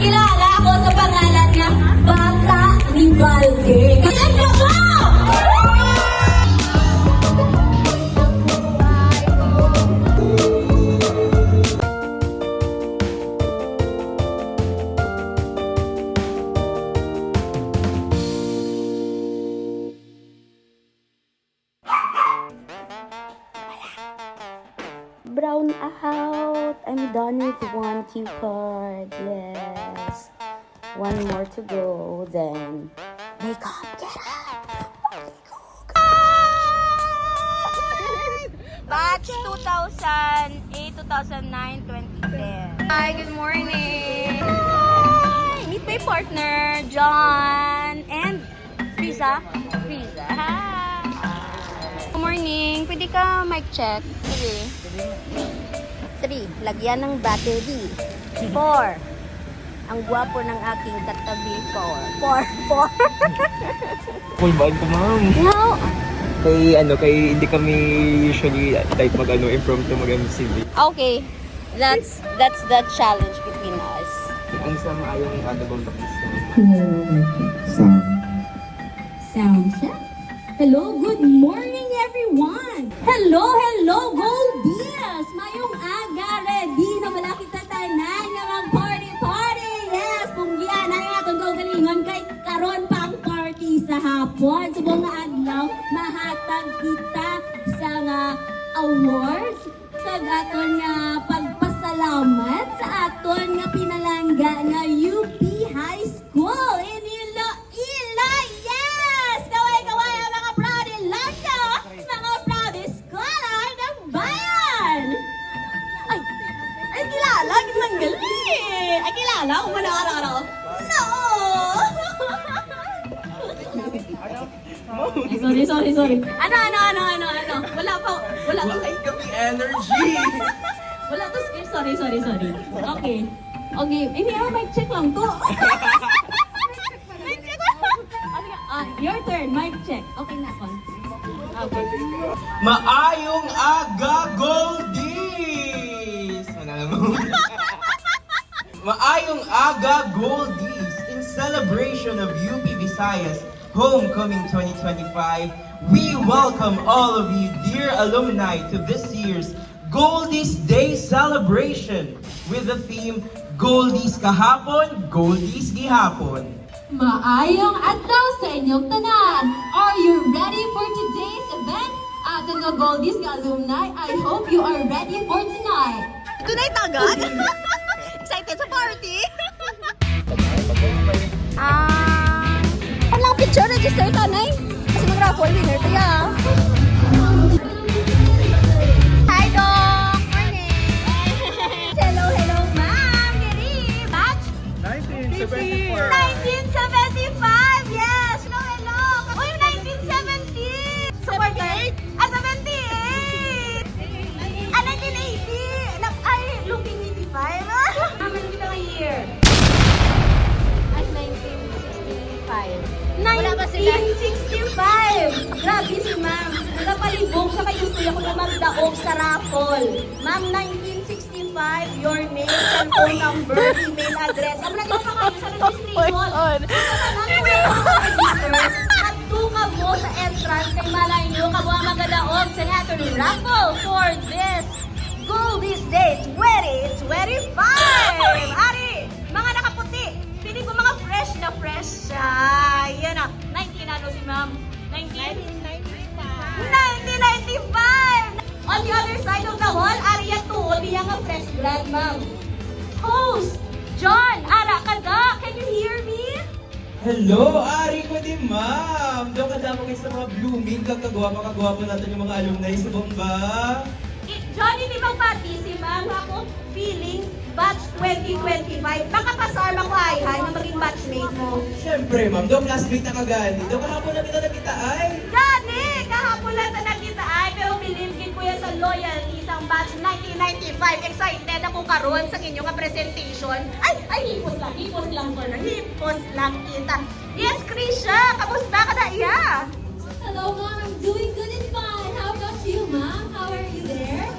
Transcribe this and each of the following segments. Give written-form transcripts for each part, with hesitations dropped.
Kilala ako sa pangalan niya, Bata ni Balde. Siyempre ko! Brown out. I'm done with 1, 2 card. Yes. One more to go. Then makeup. Get up. Batch 2008, 2009, 2010. Hi, good morning. Hi. Meet my partner, John, and Friza. Hi. Good morning. Pwede ka mic check? 3. Lagyan ng battery. 4. Ang gwapo ng aking katabi. 4. Full bag ko, ma'am. No. Kay hindi kami usually type impromptu mag-MCV. Okay. That's the challenge between us. Ang sama ayong gold piece. Sound check. Hello, good morning everyone! Hello, Goldies! Mayong aga, ready na malaki tatanan nga mag-party! Yes! Punggian na nga itong gagalingon kay karon pang party sa hapon. Sa mga adlaw, mahatag kita sa nga awards kag aton nga pagpasalamat sa aton nga pinalangga nga UP High School in Iloilo. Yes! Kaway-kaway ang mga proud Ilonggo, mga proud scholar ng bayan! Ay, kilala, ginanggali! Ay, kilala, kung manakara-kara ko. No! Ay, sorry. Ano? Wala pa. Ay, kami energy! Wala to, sorry. Okay. Hindi ako mic check lang to. Mic check lang. Your turn, mic check. Okay na ako. Okay. Maayong aga, Goldies! Maayong aga, Goldies! In celebration of UP Visayas Homecoming 2025, we welcome all of you, dear alumni, to this year's Goldies Day celebration with the theme Goldies Kahapon, Goldies Gihapon. Maayong adlaw sa inyong tanan. Are you ready for today's event? Aton nga Goldies nga alumni, I hope you are ready for tonight. Tonight agad? Excited sa party? Walang picture register tanay. Kasi mag-raffle winner to ya. Hi, Doc! Morning! Hello, ma'am. Giri, batch 1974! 1975! Yes! Hello! Uy, 1970! 78? 78! 1980! Ay, looking 85? Naman kita ng year. At 1965. Wala ba sila? 1965! Grabe si ma'am. Napalibog siya kayo gusto ko na magdaog sa raffle. Ma'am, 1965, your name, cellphone number, email address. Ang lagi mo pa kayo sa registration. At tuka mo sa entrance kay Malayo, kabuha magadaog sa natin raffle for this Goldies Day 2025! Ari, mga nakaputi, piling ko mga fresh na fresh siya. Yan na, 19 ano si ma'am? 1995! On the other side of the hall, Arya tuod niya nga fresh grad, ma'am. Host, John, Ara, kada, can you hear me? Hello, Ari ko din, ma'am! Doon ka dapat kayo sa mga blooming, kagagwa-kagwa natin yung mga alumni sa bomba. John, hindi magpati si ma'am. Ako, feeling, batch 2025. Makapasar ako ay na maging batchmate mo. Siyempre, ma'am, doon classmate na kagani. Doon kahapon na kita ay. Gani! Kahapon lang na nakita ay, pero bilibgin ko yan sa loyalty sa batch 1995. Excited ako karon sa inyong presentation. Ay, hipos lang ko na. Hipos lang kita. Yes, Krisha! Kamusta ka na iya? Hello, ma'am. I'm doing good and fine. How about you, ma'am? How are you there?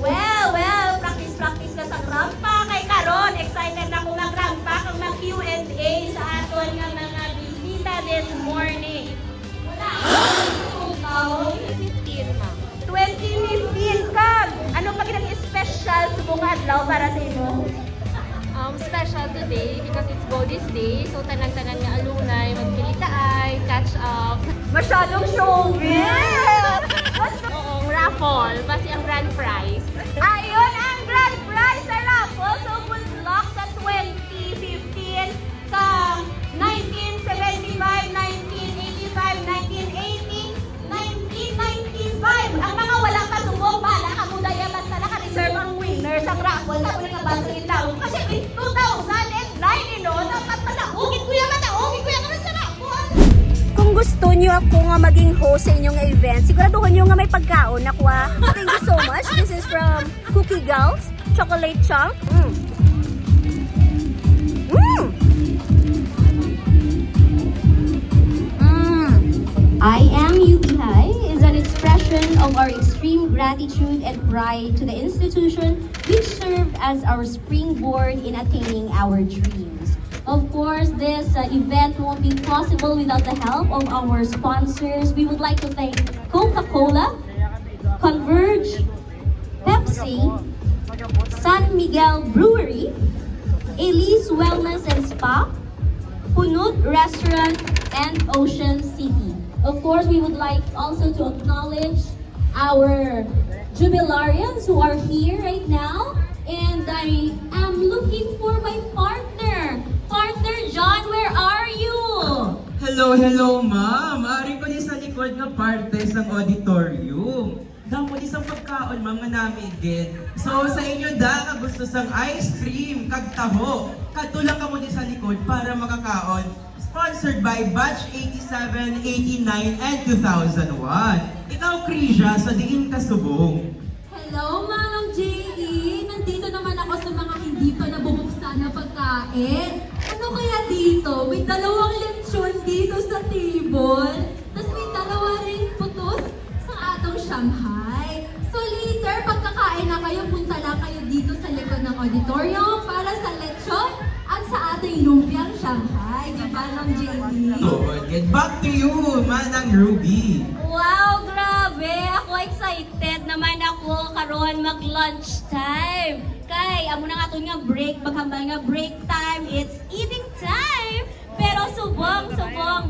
Well, practice ka sa rampa kay karon. Excited na ako mag-rampa kung special para sa imo? Special today because it's Goldies Day. So, tanan-tanan nga alumni, magkilitaay, catch up. Masyadong showbiz! Oo, raffle. Basi ang grand prize. Ayun ang grand prize sa raffle. So, full block sa 2015 sa 1975, 1985, 1980, 1995. Ang mga walang kasubok, bala ka mudaya basta naka-reserve ang winner sa raffle. Sa kulang nga basahin lang. Kasi in 2009, dapat mataugin ko yung karoon sa raffle. Kung gusto niyo ako nga maging host sa inyong event, siguraduhan niyo nga may pagkaon ako ah. Thank you so much. This is from Cookie Girls, Chocolate Chunk. I am UP High is an expression of our extreme gratitude and pride to the institution which served as our springboard in attaining our dreams. Of course, this event won't be possible without the help of our sponsors. We would like to thank Coca-Cola, Converge, Pepsi, San Miguel Brewery, Elise Wellness and Spa, Punut Restaurant, and Ocean City. Of course, we would like also to acknowledge our jubilarians who are here right now. And I am looking for my partner. Partner John, where are you? Hello, ma'am. Ari ko di sa likod nga parte sa auditorium. Damo di sa pagkaon, ma'am, nga namin din. So, sa inyo da, ka gusto sang ice cream, kag taho. Katulak ka mo di sa likod para makakaon. Sponsored by Batch 87, 89, and 2001. Ikaw, Krisha, sa diin ka subong. Hello, Manong J.E. Nandito naman ako sa mga hindi pa nabubuksan na pagkain. Ano kaya dito? May dalawang lechon dito sa table. Tapos may dalawa rin putos sa atong Shanghai. So later, pagkakain na kayo, punta lang kayo dito sa likod ng auditorium para sa lechon at sa ating lumpiang Shanghai. Di ba, Manong J.E.? So, get back to you, Manang Ruby. Wow, grabe! Ako excited naman ako karon mag-lunch time. Kay, amo na nga ito nga break, maghambal nga break time, it's eating time! Pero subong,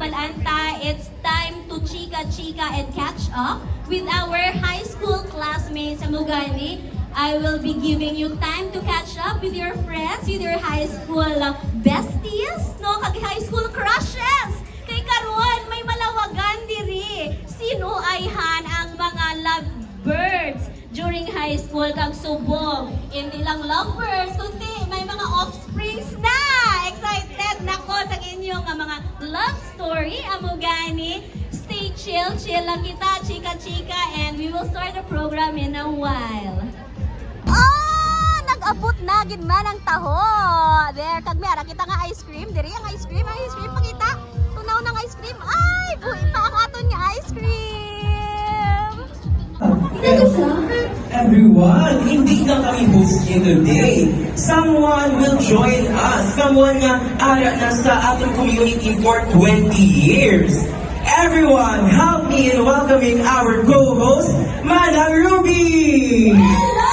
balanta, it's time to chika-chika and catch up with our high school classmates. Amo gani, I will be giving you time to catch up with your friends, with your high school besties, no? Kag high school crushes! Kay karon may malawagan diri. Sino ayhan ang mga lovebirds during high school kag subong? Hindi lang lovebirds, kundi may mga offsprings na. Excited nako sa inyong mga love story. Amo gani, stay chill lang kita, chika-chika, and we will start the program in a while. Nag-abot na gid man ang taho. There, kag meara kita nga ice cream. Diri ang ice cream pakita. Tunaw ng ice cream. Ay, buhi pa ang aton nga ice cream. Everyone, hindi na kami host here today. Someone will join us. Someone nga ara na sa ating community for 20 years. Everyone, help me in welcoming our co-host, Manang Ruby! Hello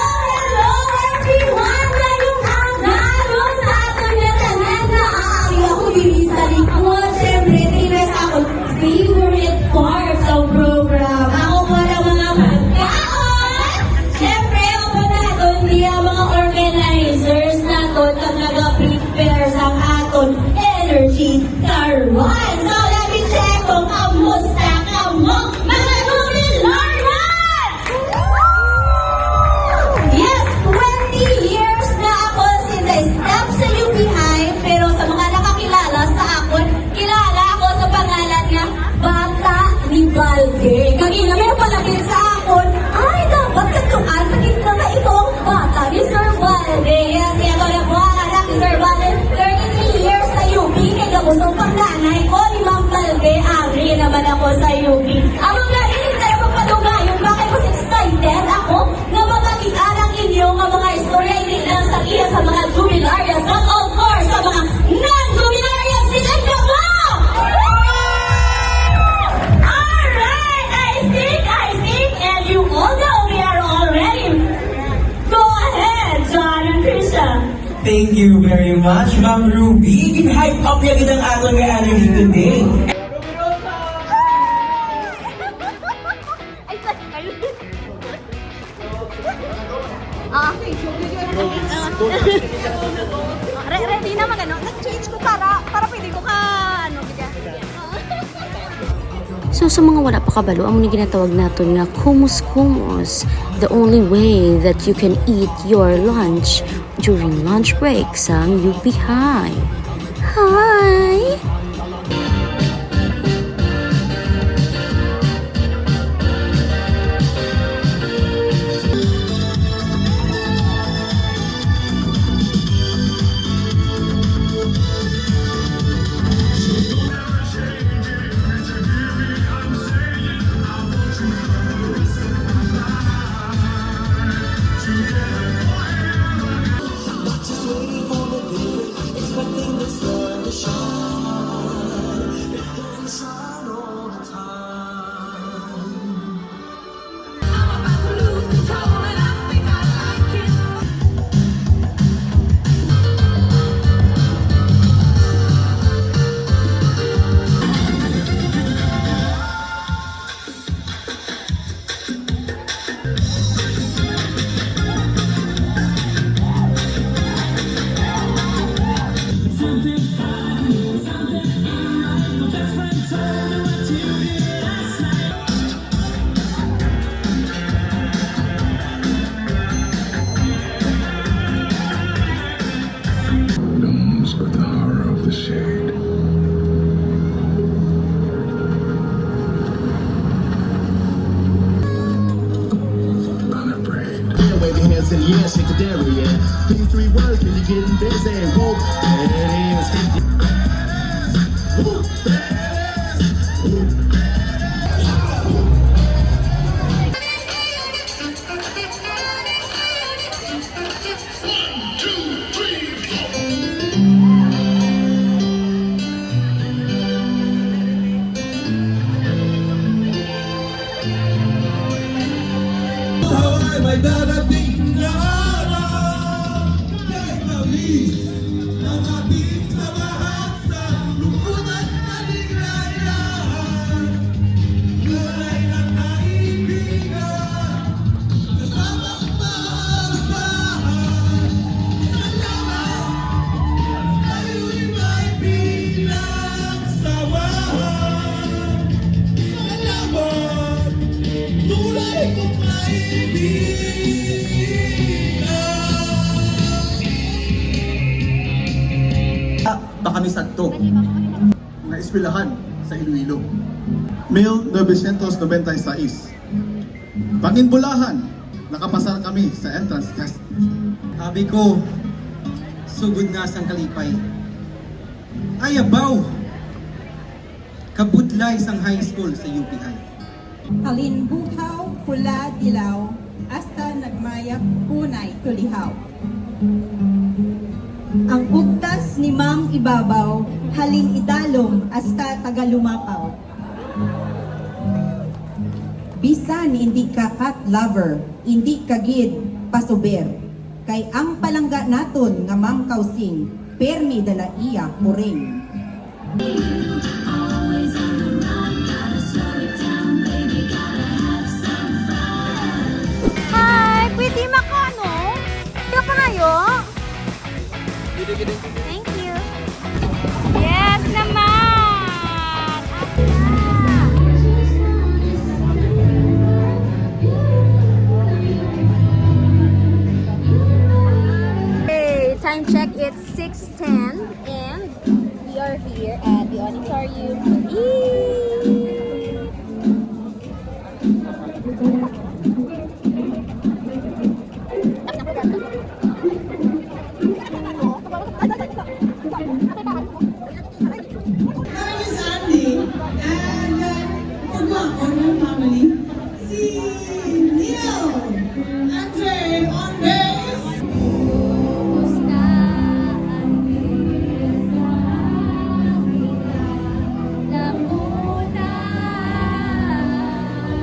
everyone! Ngayong araw sa ating natanan na aari ako diri sa likod. Siyempre, tinas ako favorite part sa program. Ako po na mga pagkaon. Siyempre, ako na doon niya mga organizers na doon kag nag-prepare sa aton energy karon. So, let me check kung kamusta ka mo, mga jubilarians! very much, Ma'am Ruby. Gin-hype up yung ang aton nga energy today. Ay, kayo. Ah, ready na magano. Nag-change ko para pwede ko ka ano bigyan. So sa mga wala pa kabalo, ang muna ginatawag natin nga kumus-kumus, the only way that you can eat your lunch during lunch break sa UP High. Hi! Knows the power of the shade. Unafraid. Yeah, wave your hands in the air, shake the dairy, yeah. These three words, then you're getting busy. Whoa, there it is. Whoa, there it is. May darating na araw, kahit mawis ang ating samahan sa lungkot at kaligayahan. Tunay na kaibigan, kasamang maasahan. Salamat, tayo'y may pinagsawahan. Salamat, tunay kong kaibigan. Baka may sadto nga eskwelahan sa Iloilo. 1996. Panginbulahan, nakapasa kami sa entrance test. Sabi ko, sugod nga sang kalipay. Ayabaw! Kabudlay sang high school sa UP High. Halinbuhaw, pula, dilaw, hasta nagmayak, punay, tulihaw. Ang ugtas ni Mang Ibabaw, halin idalom, hasta tagalumapaw. Bisan hindi ka cat lover, hindi ka gid pasuber. Kay ang palangga naton nga Mang Kausing, permi dala iya puring. Hi, pwede makano? Kaya pa kayo? Thank you. Yes naman! Okay, time check, it's 6:10 and we are here at the auditorium.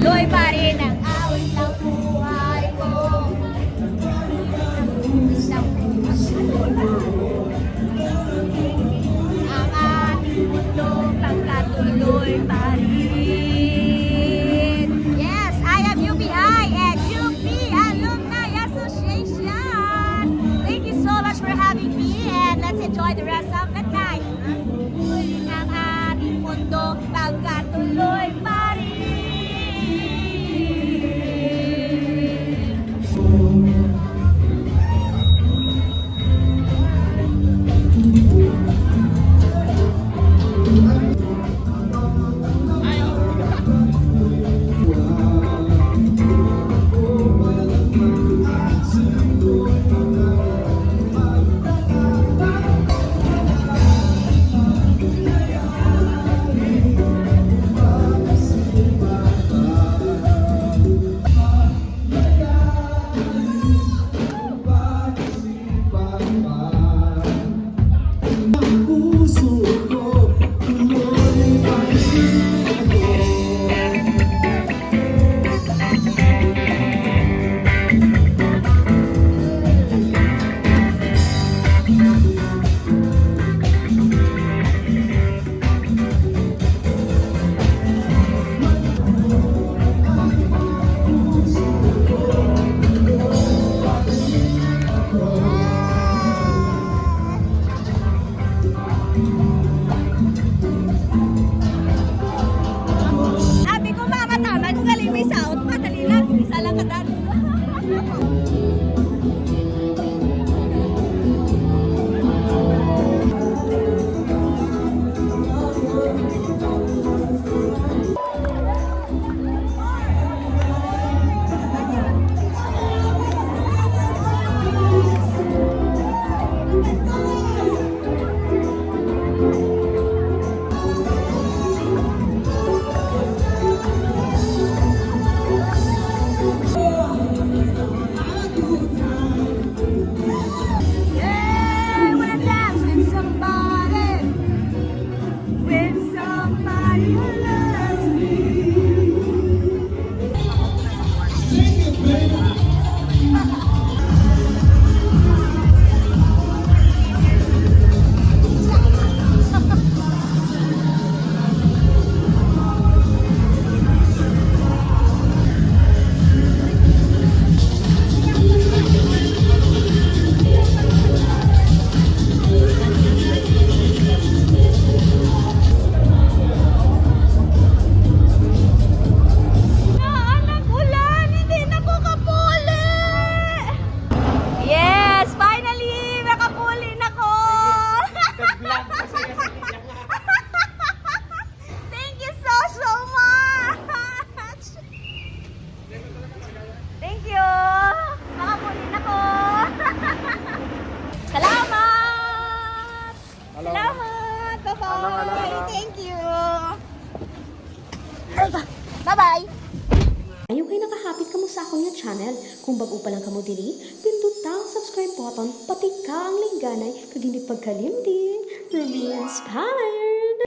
Loy pa rin ang awit ng buhay ko. Isang puso. Bye-bye! Ayaw kayo nakahapit kamo sa akong nga channel. Kung bago pa lang kamo diri, pindutan ang subscribe button, pati ka ang lingganay, kag hindi pagkalimtin. Ruby Inspired!